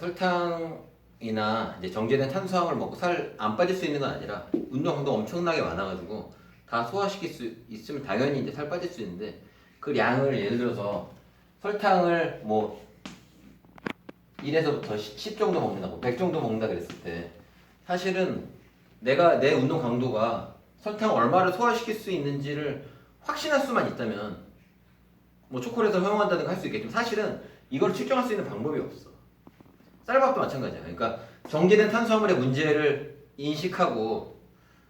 설탕이나 이제 정제된 탄수화물 먹고 살 안 빠질 수 있는 건 아니라 운동 강도가 엄청나게 많아가지고 다 소화시킬 수 있으면 당연히 이제 살 빠질 수 있는데 그 양을 예를 들어서 설탕을 뭐 1에서부터 10 정도 먹는다, 뭐 100 정도 먹는다 그랬을 때 사실은 내가 내 운동 강도가 설탕 얼마를 소화시킬 수 있는지를 확신할 수만 있다면 뭐 초콜릿을 허용한다든가 할 수 있겠지만 사실은 이걸 측정할 수 있는 방법이 없어. 쌀밥도 마찬가지야. 그러니까 정제된 탄수화물의 문제를 인식하고,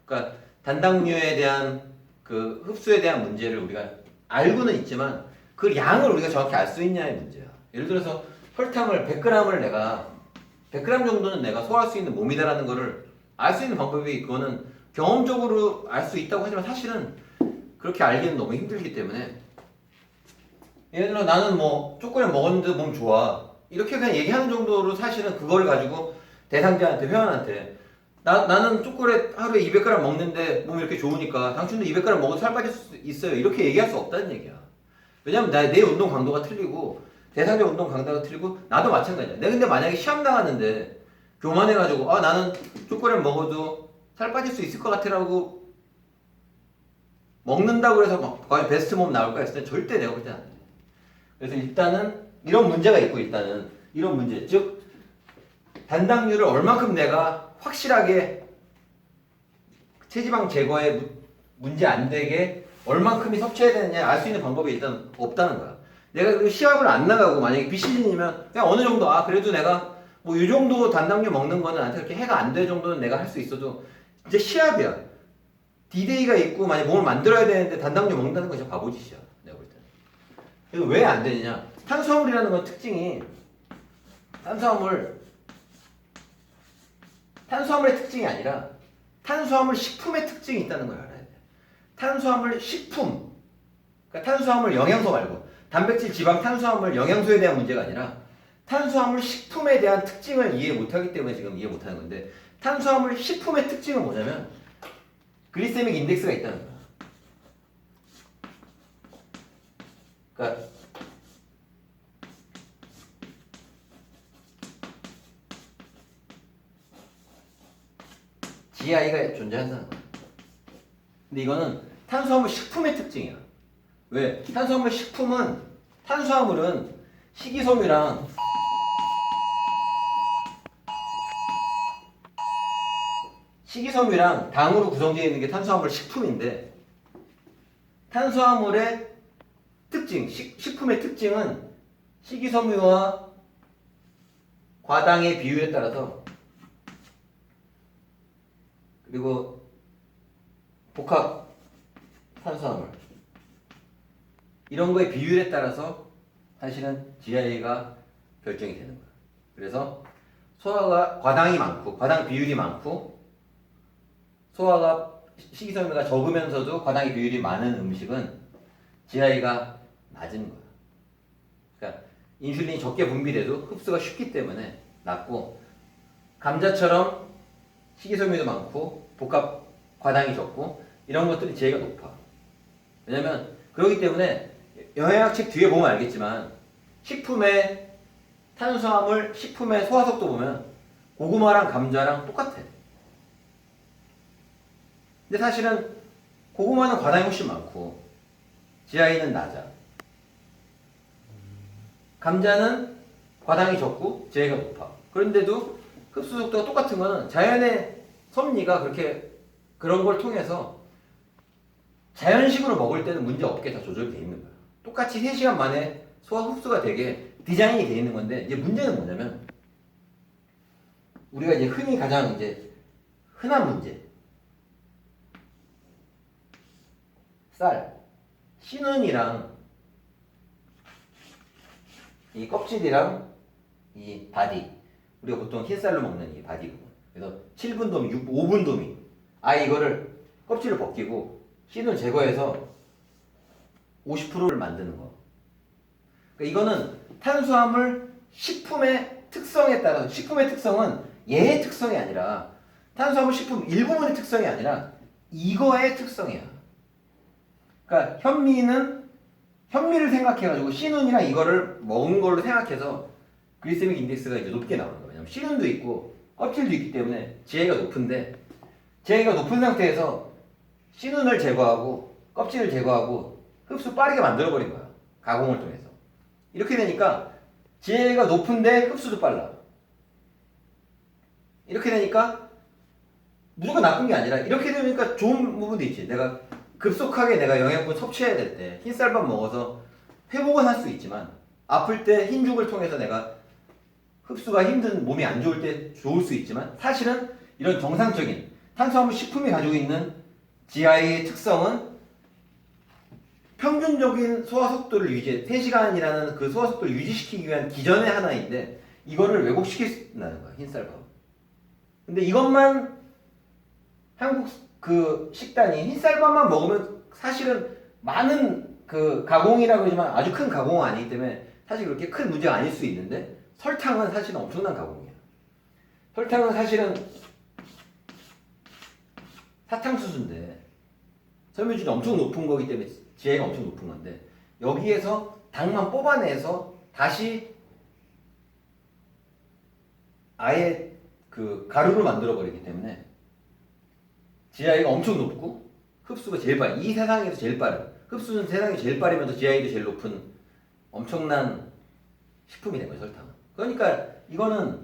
그러니까 단당류에 대한 그 흡수에 대한 문제를 우리가 알고는 있지만 그 양을 우리가 정확히 알 수 있냐의 문제야. 예를 들어서 설탕을 100g을 내가 100g 정도는 내가 소화할 수 있는 몸이다라는 거를 알 수 있는 방법이 그거는 경험적으로 알 수 있다고 하지만 사실은 그렇게 알기는 너무 힘들기 때문에 예를 들어 나는 뭐 초콜릿 먹었는데 몸 좋아 이렇게 그냥 얘기하는 정도로 사실은 그걸 가지고 대상자한테 회원한테 나는 초콜릿 하루에 200g 먹는데 몸이 이렇게 좋으니까 당신도 200g 먹어도 살 빠질 수 있어요 이렇게 얘기할 수 없다는 얘기야. 왜냐면 내 운동 강도가 틀리고 대상자 운동 강도가 틀리고 나도 마찬가지야. 내가 근데 만약에 시합 나갔는데 교만해가지고 나는 초콜릿 먹어도 살 빠질 수 있을 것 같아라고 먹는다고 해서 막 과연 베스트 몸 나올까 했을 때 절대 내가 그러지 않아. 그래서 일단은 이런 문제가 있고 일단은 이런 문제 즉 단당류를 얼만큼 내가 확실하게 체지방 제거에 문제 안 되게 얼만큼이 섭취해야 되느냐 알 수 있는 방법이 일단 없다는 거야. 내가 그 시합을 안 나가고 만약에 비시즌이면 그냥 어느 정도 그래도 내가 뭐 이 정도 단당류 먹는 거는 나한테 그렇게 해가 안 될 정도는 내가 할 수 있어도 이제 시합이야. 디데이가 있고 만약 몸을 만들어야 되는데 단당류 먹는다는 건 진짜 바보짓이야. 내가 볼 때는. 그래서 왜 안 되느냐? 탄수화물이라는 건 특징이 탄수화물의 특징이 아니라 탄수화물 식품의 특징이 있다는 걸 알아야 돼. 탄수화물 식품, 그러니까 탄수화물 영양소 말고 단백질, 지방, 탄수화물, 영양소에 대한 문제가 아니라 탄수화물 식품에 대한 특징을 이해 못하기 때문에 지금 이해 못하는 건데 탄수화물 식품의 특징은 뭐냐면 글리세믹 인덱스가 있다는 거야. 그러니까 GI가 존재한다는 거야. 근데 이거는 탄수화물 식품의 특징이야. 왜? 탄수화물은 식이섬유랑 당으로 구성되어 있는 게 탄수화물 식품인데 탄수화물의 특징, 식품의 특징은 식이섬유와 과당의 비율에 따라서 그리고 복합 탄수화물 이런 거의 비율에 따라서 사실은 GI가 결정이 되는 거야. 그래서 소화가 과당이 많고 과당 비율이 많고 소화가 식이섬유가 적으면서도 과당의 비율이 많은 음식은 GI가 낮은 거야. 그러니까 인슐린이 적게 분비돼도 흡수가 쉽기 때문에 낮고 감자처럼 식이섬유도 많고 복합 과당이 적고 이런 것들이 GI가 높아. 왜냐면 그렇기 때문에 영양학 뒤에 보면 알겠지만 식품의 탄수화물, 식품의 소화속도 보면 고구마랑 감자랑 똑같아. 근데 사실은 고구마는 과당이 훨씬 많고 GI는 낮아. 감자는 과당이 적고 GI가 높아. 그런데도 흡수 속도가 똑같은 거는 자연의 섭리가 그런 걸 통해서 자연식으로 먹을 때는 문제 없게 다 조절이 돼 있는 거야. 똑같이 3시간 만에 소화 흡수가 되게 디자인이 돼 있는 건데 이제 문제는 뭐냐면 우리가 이제 흔히 가장 이제 흔한 문제 쌀, 신은이랑 이 껍질이랑 이 바디 우리가 보통 흰쌀로 먹는 이 바디 부분 그래서 7분 도미, 5분 도미 이거를 껍질을 벗기고 씨는 제거해서 50%를 만드는 거. 그러니까 이거는 탄수화물 식품의 특성에 따라서 식품의 특성은 얘의 특성이 아니라 탄수화물 식품 일부분의 특성이 아니라 이거의 특성이야. 그러니까 현미를 생각해가지고 씨눈이랑 이거를 먹은 걸로 생각해서 글리세믹 인덱스가 이제 높게 나오는 거예요. 왜냐면 씨름도 있고 껍질도 있기 때문에 GI가 높은데 GI가 높은 상태에서 씨눈을 제거하고 껍질을 제거하고 흡수 빠르게 만들어버린 거야. 가공을 통해서. 이렇게 되니까 GI가 높은데 흡수도 빨라. 이렇게 되니까 무조건 나쁜 게 아니라 이렇게 되니까 좋은 부분도 있지. 내가 급속하게 내가 영양분 섭취해야 될 때 흰쌀밥 먹어서 회복은 할 수 있지만 아플 때 흰죽을 통해서 내가 흡수가 힘든 몸이 안 좋을 때 좋을 수 있지만 사실은 이런 정상적인 탄수화물 식품이 가지고 있는 GI의 특성은 평균적인 소화 속도를 유지, 3시간이라는 그 소화 속도를 유지시키기 위한 기전의 하나인데 이거를 왜곡시킨다는 거야, 흰쌀밥. 근데 이것만 한국 그 식단이 흰쌀밥만 먹으면 사실은 많은 그 가공이라고 하지만 아주 큰 가공은 아니기 때문에 사실 그렇게 큰 문제가 아닐 수 있는데 설탕은 사실은 엄청난 가공이야. 설탕은 사실은 사탕수수인데 섬유질이 엄청 높은 거기 때문에 GI가 엄청 높은 건데 여기에서 당만 뽑아내서 다시 아예 그 가루를 만들어 버리기 때문에 GI가 엄청 높고 흡수가 제일 빠른 이 세상에서 제일 빠른 흡수는 세상에 제일 빠르면서 GI도 제일 높은 엄청난 식품이 된 거예요, 설탕은. 그러니까 이거는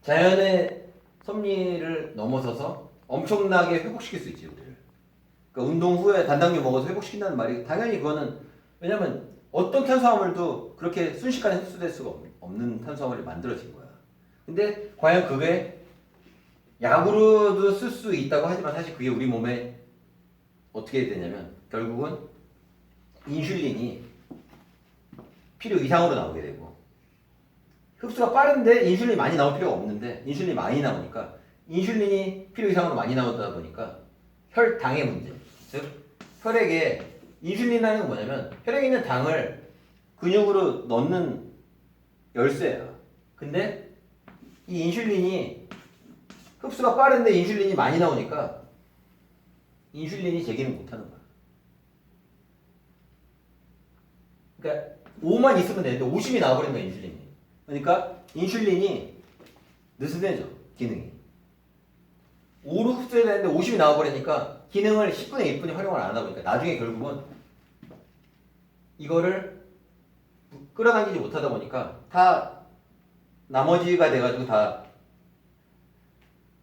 자연의 섭리를 넘어서서 엄청나게 회복시킬 수 있지, 우리를. 그러니까 운동 후에 단당류 먹어서 회복시킨다는 말이 당연히 그거는 왜냐면 어떤 탄수화물도 그렇게 순식간에 흡수될 수가 없는 탄수화물이 만들어진 거야. 근데 과연 그게 약으로도 쓸 수 있다고 하지만 사실 그게 우리 몸에 어떻게 되냐면 결국은 인슐린이 필요 이상으로 나오게 되고 흡수가 빠른데 인슐린이 많이 나올 필요가 없는데 인슐린이 많이 나오니까 인슐린이 필요 이상으로 많이 나오다 보니까 혈당의 문제 즉 혈액에 인슐린이라는 건 뭐냐면 혈액에 있는 당을 근육으로 넣는 열쇠야. 근데 이 인슐린이 흡수가 빠른데 인슐린이 많이 나오니까 인슐린이 제기를 못하는 거야. 그러니까 5만 있으면 되는데 50이 나와버린 거야, 인슐린이. 그러니까 인슐린이 느슨해져, 기능이. 5로 흡수해야 되는데 50이 나와버리니까 기능을 10분의 1분이 활용을 안 하다 보니까 나중에 결국은 이거를 끌어당기지 못하다 보니까 다 나머지가 돼가지고 다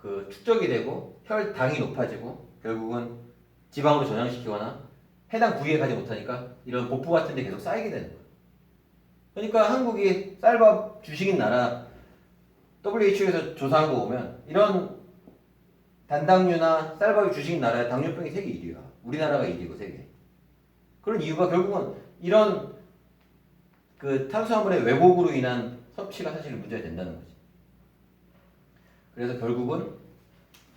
그 축적이 되고 혈당이 높아지고 결국은 지방으로 전향시키거나 해당 부위에 가지 못하니까 이런 복부 같은 데 계속 쌓이게 되는 거예요. 그러니까 한국이 쌀밥 주식인 나라 WHO에서 조사한 거 보면 이런 단당류나 쌀밥이 주식인 나라의 당뇨병이 세계 1위야. 우리나라가 1위고 세계. 그런 이유가 결국은 이런 그 탄수화물의 왜곡으로 인한 섭취가 사실 문제가 된다는 거지. 그래서 결국은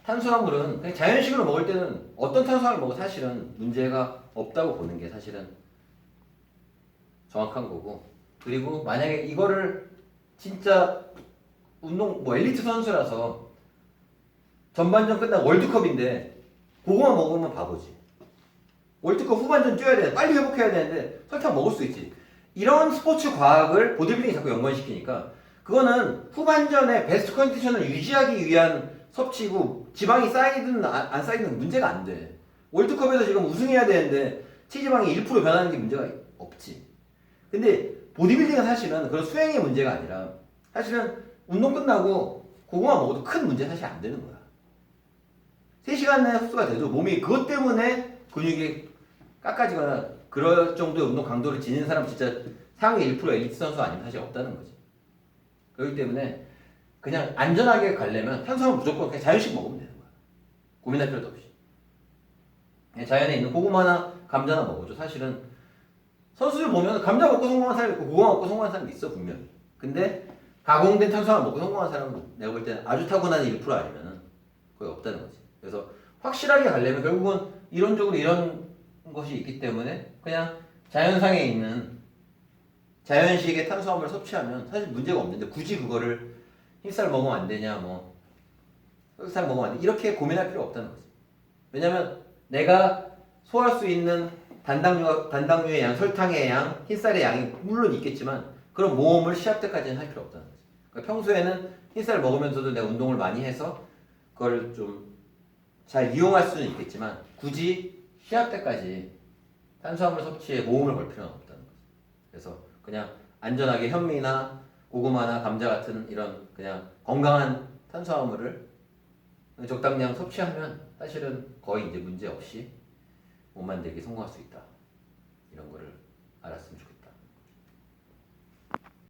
탄수화물은 그냥 자연식으로 먹을 때는 어떤 탄수화물 먹어도 사실은 문제가 없다고 보는 게 사실은 정확한 거고 그리고 만약에 이거를 진짜 운동 뭐 엘리트 선수라서 전반전 끝나고 월드컵인데 그거만 먹으면 바보지. 월드컵 후반전 뛰어야 돼. 빨리 회복해야 되는데 설탕 먹을 수 있지. 이런 스포츠 과학을 보디빌딩이 자꾸 연관시키니까 그거는 후반전에 베스트 컨디션을 유지하기 위한 섭취고 지방이 쌓이든 안 쌓이든 문제가 안 돼. 월드컵에서 지금 우승해야 되는데 체지방이 1% 변하는 게 문제가 없지. 근데 보디빌딩은 사실은 그런 수행의 문제가 아니라 사실은 운동 끝나고 그거만 먹어도 큰 문제 사실 안 되는 거야. 3시간 내에 흡수가 돼도 몸이 그것 때문에 근육이 깎아지거나 그럴 정도의 운동 강도를 지닌 사람 진짜 상위 1% 엘리트 선수 아니면 사실 없다는 거지. 그렇기 때문에 그냥 안전하게 가려면 탄수화물 무조건 그냥 자연식 먹으면 되는 거야. 고민할 필요도 없이. 그냥 자연에 있는 고구마나 감자나 먹어줘. 사실은 선수들 보면 감자 먹고 성공한 사람이 있고 고구마 먹고 성공한 사람이 있어 분명히. 근데 가공된 탄수화물 먹고 성공한 사람은 내가 볼 때는 아주 타고난 1% 아니면은 거의 없다는 거지. 그래서 확실하게 가려면 결국은 이론적으로 이런 것이 있기 때문에 그냥 자연상에 있는 자연식의 탄수화물을 섭취하면 사실 문제가 없는데 굳이 그거를 흰쌀 먹으면 안 되냐 뭐 흑쌀 먹으면 안 돼 이렇게 고민할 필요 없다는 거지. 왜냐면 내가 소화할 수 있는 단당류의 양, 설탕의 양, 흰쌀의 양이 물론 있겠지만 그런 모험을 시합 때까지는 할 필요 없다는 거지. 그러니까 평소에는 흰쌀 먹으면서도 내가 운동을 많이 해서 그걸 좀 잘 이용할 수는 있겠지만 굳이 시합 때까지 탄수화물 섭취에 모험을 걸 필요는 없다는 거지. 그래서 그냥 안전하게 현미나 고구마나 감자 같은 이런 그냥 건강한 탄수화물을 적당량 섭취하면 사실은 거의 이제 문제 없이 몸 만들기 성공할 수 있다. 이런 거를 알았으면 좋겠다.